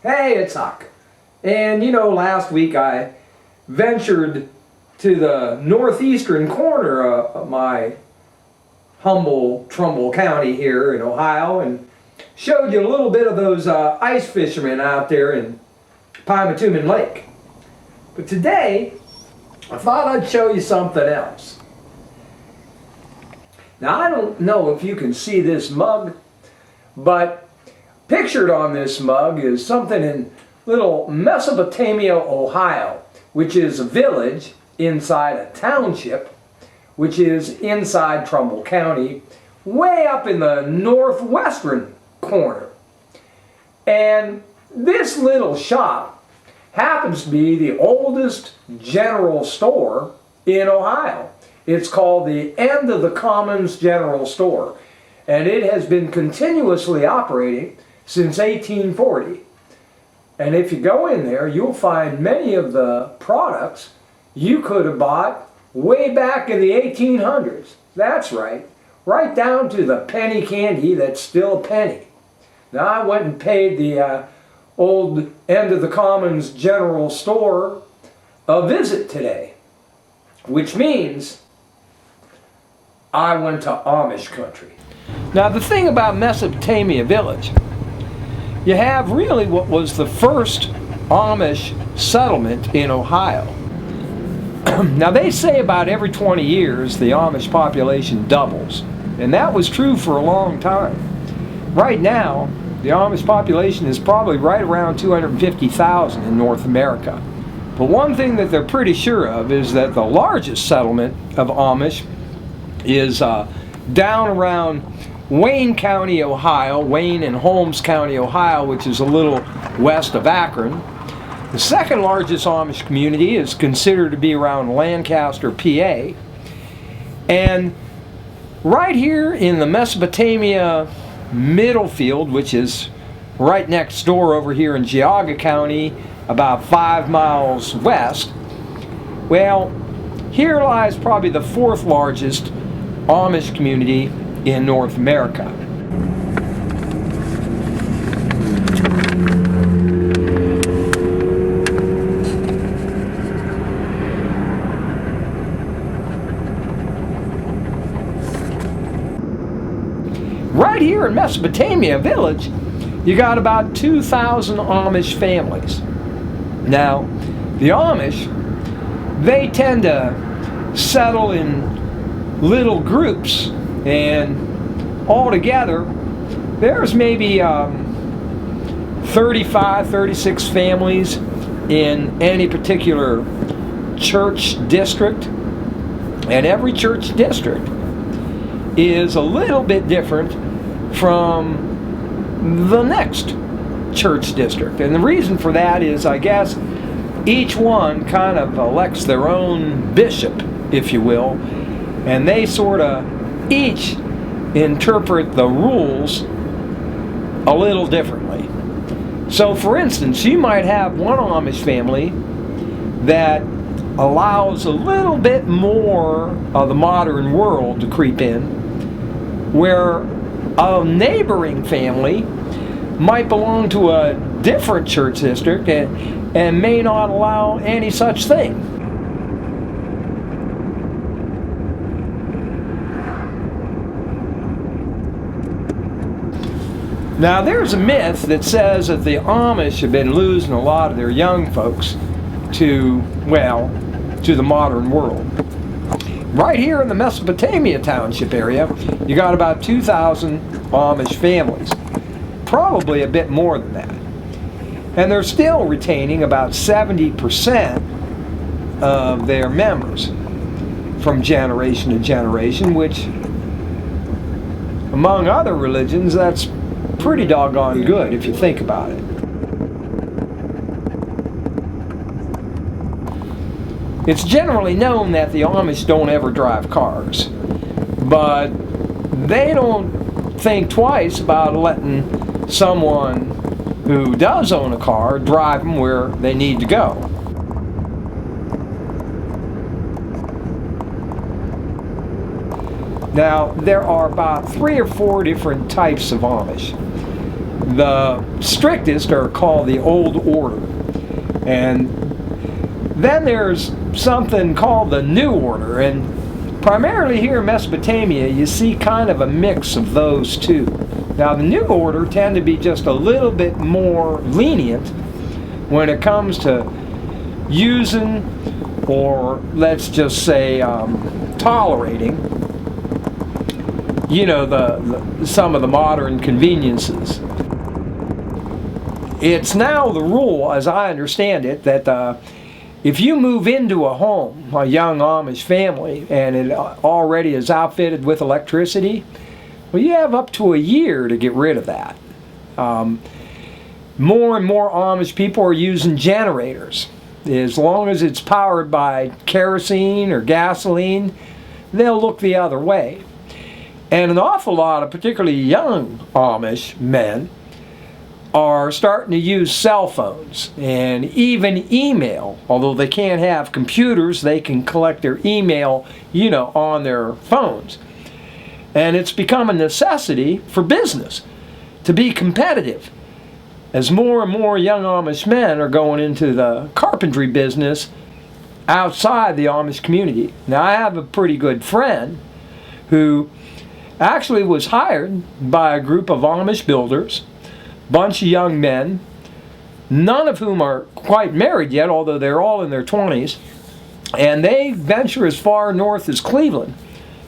Hey, it's Huck. And you know, last week I ventured to the northeastern corner of my humble Trumbull County here in Ohio and showed you a little bit of those ice fishermen out there in Mesopotamia Lake. But today, I thought I'd show you something else. Now, I don't know if you can see this mug, but pictured on this mug is something in little Mesopotamia, Ohio, which is a village inside a township, which is inside Trumbull County, way up in the northwestern corner. And this little shop happens to be the oldest general store in Ohio. It's called the End of the Commons General Store, and it has been continuously operating since 1840. And if you go in there, you'll find many of the products you could have bought way back in the 1800s. That's right down to the penny candy that's still a penny. Now, I went and paid the old End of the Commons General Store a visit today, which means I went to Amish country. Now, the thing about Mesopotamia Village, you have really what was the first Amish settlement in Ohio. Now, they say about every 20 years the Amish population doubles, and that was true for a long time. Right now, the Amish population is probably right around 250,000 in North America. But one thing that they're pretty sure of is that the largest settlement of Amish is down around Wayne County, Ohio, Wayne and Holmes County, Ohio, which is a little west of Akron. The second largest Amish community is considered to be around Lancaster, PA. And right here in the Mesopotamia middle field, which is right next door over here in Geauga County, about 5 miles west, well, here lies probably the fourth largest Amish community in North America. Right here in Mesopotamia Village, you got about 2,000 Amish families. Now, the Amish, they tend to settle in little groups, and altogether there's maybe 35, 36 families in any particular church district, and every church district is a little bit different from the next church district. And the reason for that is, I guess, each one kind of elects their own bishop, if you will, and they sort of each interpret the rules a little differently. So, for instance, you might have one Amish family that allows a little bit more of the modern world to creep in, where a neighboring family might belong to a different church district and may not allow any such thing. Now, there's a myth that says that the Amish have been losing a lot of their young folks to the modern world. Right here in the Mesopotamia Township area, you got about 2,000 Amish families, probably a bit more than that. And they're still retaining about 70% of their members from generation to generation, which, among other religions, that's pretty doggone good if you think about it. It's generally known that the Amish don't ever drive cars, but they don't think twice about letting someone who does own a car drive them where they need to go. Now, there are about 3 or 4 different types of Amish. The strictest are called the Old Order. And then there's something called the New Order. And primarily here in Mesopotamia, you see kind of a mix of those two. Now, the New Order tend to be just a little bit more lenient when it comes to using, or let's just say tolerating, you know, some of the modern conveniences. It's now the rule, as I understand it, that if you move into a home, a young Amish family, and it already is outfitted with electricity, well, you have up to a year to get rid of that. More and more Amish people are using generators. As long as it's powered by kerosene or gasoline, they'll look the other way. And an awful lot of particularly young Amish men are starting to use cell phones and even email. Although they can't have computers, they can collect their email, you know, on their phones. And it's become a necessity for business to be competitive, as more and more young Amish men are going into the carpentry business outside the Amish community. Now, I have a pretty good friend who actually was hired by a group of Amish builders, bunch of young men, none of whom are quite married yet, although they're all in their 20s, and they venture as far north as Cleveland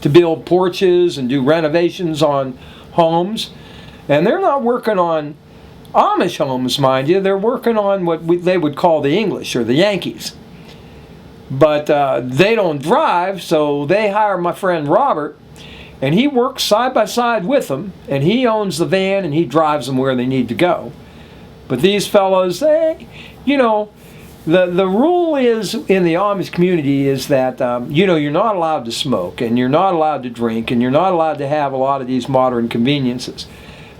to build porches and do renovations on homes. And they're not working on Amish homes, mind you. They're working on what they would call the English or the Yankees. But they don't drive, so they hire my friend Robert, and he works side by side with them, and he owns the van and he drives them where they need to go. But these fellows, they, you know, the rule is in the Amish community is that, you know, you're not allowed to smoke, and you're not allowed to drink, and you're not allowed to have a lot of these modern conveniences.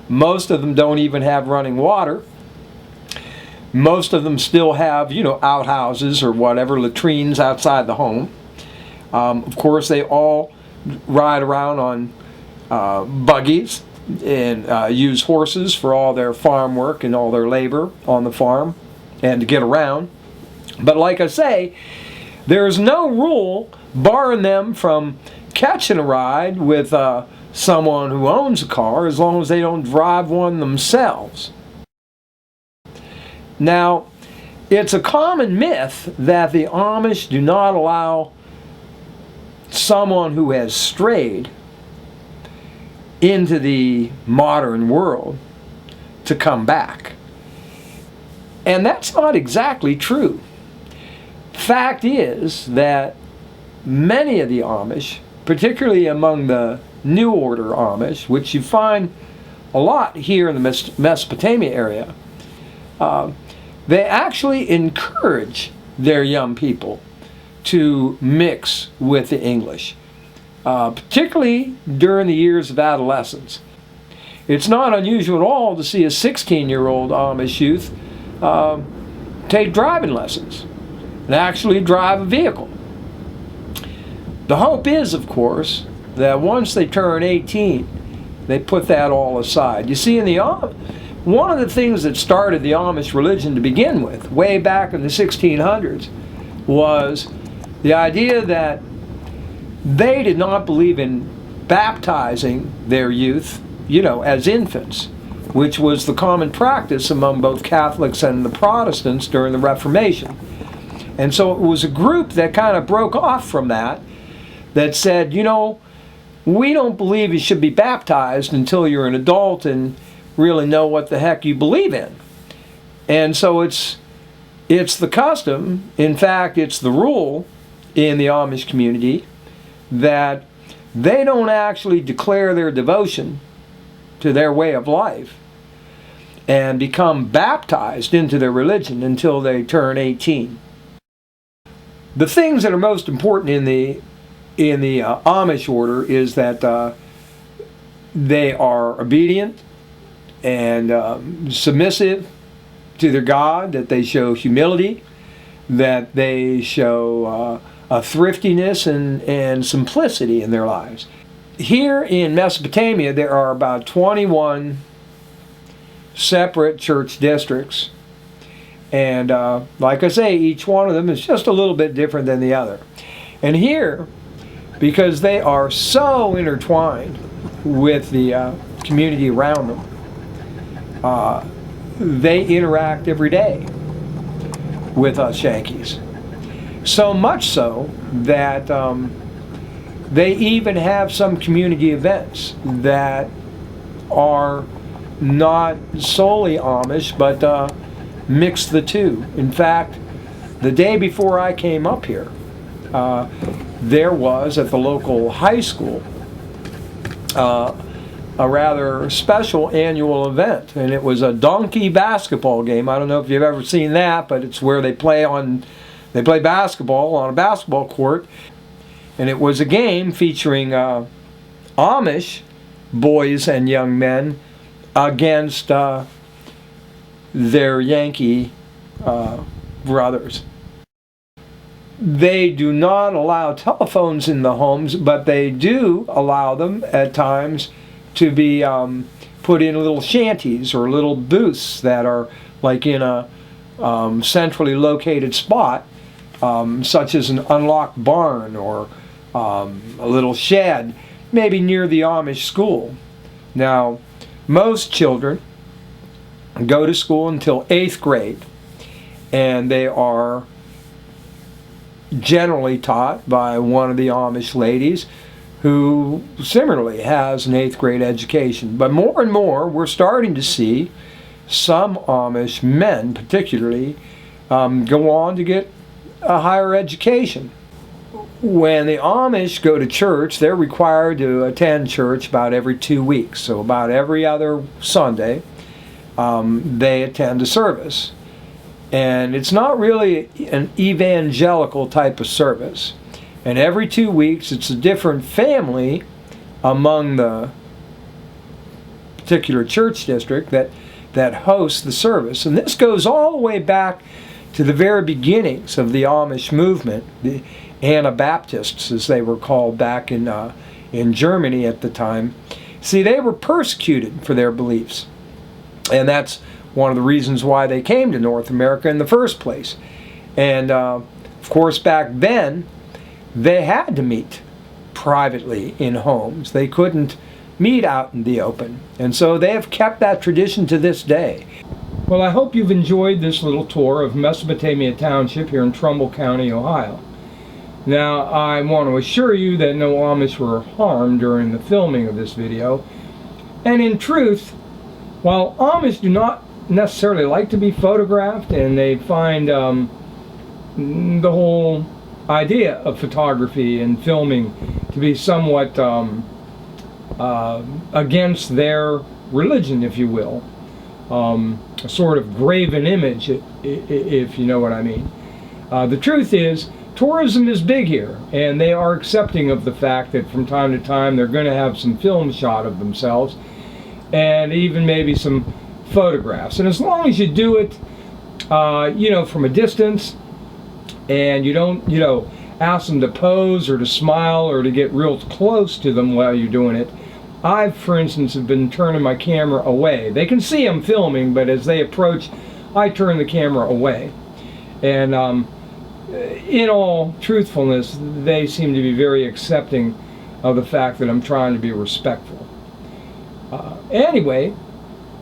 Most of them don't even have running water. Most of them still have, you know, outhouses or whatever, latrines outside the home. Of course, they all ride around on buggies and use horses for all their farm work and all their labor on the farm and to get around. But like I say, there's no rule barring them from catching a ride with someone who owns a car, as long as they don't drive one themselves. Now, it's a common myth that the Amish do not allow someone who has strayed into the modern world to come back. And that's not exactly true. Fact is that many of the Amish, particularly among the New Order Amish, which you find a lot here in the Mesopotamia area, they actually encourage their young people to mix with the English, particularly during the years of adolescence. It's not unusual at all to see a 16-year-old Amish youth take driving lessons and actually drive a vehicle. The hope is, of course, that once they turn 18, they put that all aside. You see, one of the things that started the Amish religion to begin with, way back in the 1600s, was the idea that they did not believe in baptizing their youth, you know, as infants, which was the common practice among both Catholics and the Protestants during the Reformation. And so it was a group that kind of broke off from that said, you know, we don't believe you should be baptized until you're an adult and really know what the heck you believe in. And so it's the custom, in fact, it's the rule in the Amish community that they don't actually declare their devotion to their way of life and become baptized into their religion until they turn 18. The things that are most important in the Amish order is that they are obedient and submissive to their God, that they show humility, that they show a thriftiness and simplicity in their lives. Here in Mesopotamia, there are about 21 separate church districts. And like I say, each one of them is just a little bit different than the other. And here, because they are so intertwined with the community around them, they interact every day with us Yankees. So much so that they even have some community events that are not solely Amish, but mix the two. In fact, the day before I came up here, there was at the local high school a rather special annual event, and it was a donkey basketball game. I don't know if you've ever seen that, but it's where they play basketball on a basketball court, and it was a game featuring Amish boys and young men against their Yankee brothers. They do not allow telephones in the homes, but they do allow them at times to be put in little shanties or little booths that are like in a centrally located spot, such as an unlocked barn or a little shed, maybe near the Amish school. Now, most children go to school until 8th grade, and they are generally taught by one of the Amish ladies who similarly has an 8th grade education. But more and more we're starting to see some Amish men particularly go on to get a higher education. When the Amish go to church, they're required to attend church about every 2 weeks. So about every other Sunday they attend a service. And it's not really an evangelical type of service. And every 2 weeks it's a different family among the particular church district that hosts the service. And this goes all the way back to the very beginnings of the Amish movement, the Anabaptists as they were called back in Germany at the time. See, they were persecuted for their beliefs. And that's one of the reasons why they came to North America in the first place. And of course back then they had to meet privately in homes. They couldn't meet out in the open. And so they have kept that tradition to this day. Well, I hope you've enjoyed this little tour of Mesopotamia Township here in Trumbull County, Ohio. Now, I want to assure you that no Amish were harmed during the filming of this video. And in truth, while Amish do not necessarily like to be photographed, and they find the whole idea of photography and filming to be somewhat against their religion, if you will, a sort of graven image, if you know what I mean. The truth is, tourism is big here, and they are accepting of the fact that from time to time they're going to have some film shot of themselves, and even maybe some photographs. And as long as you do it, from a distance, and you don't, ask them to pose or to smile or to get real close to them while you're doing it. I, for instance, have been turning my camera away. They can see I'm filming, but as they approach, I turn the camera away. And in all truthfulness, they seem to be very accepting of the fact that I'm trying to be respectful. Anyway,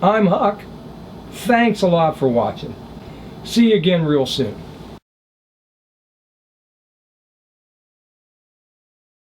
I'm Huck. Thanks a lot for watching. See you again real soon.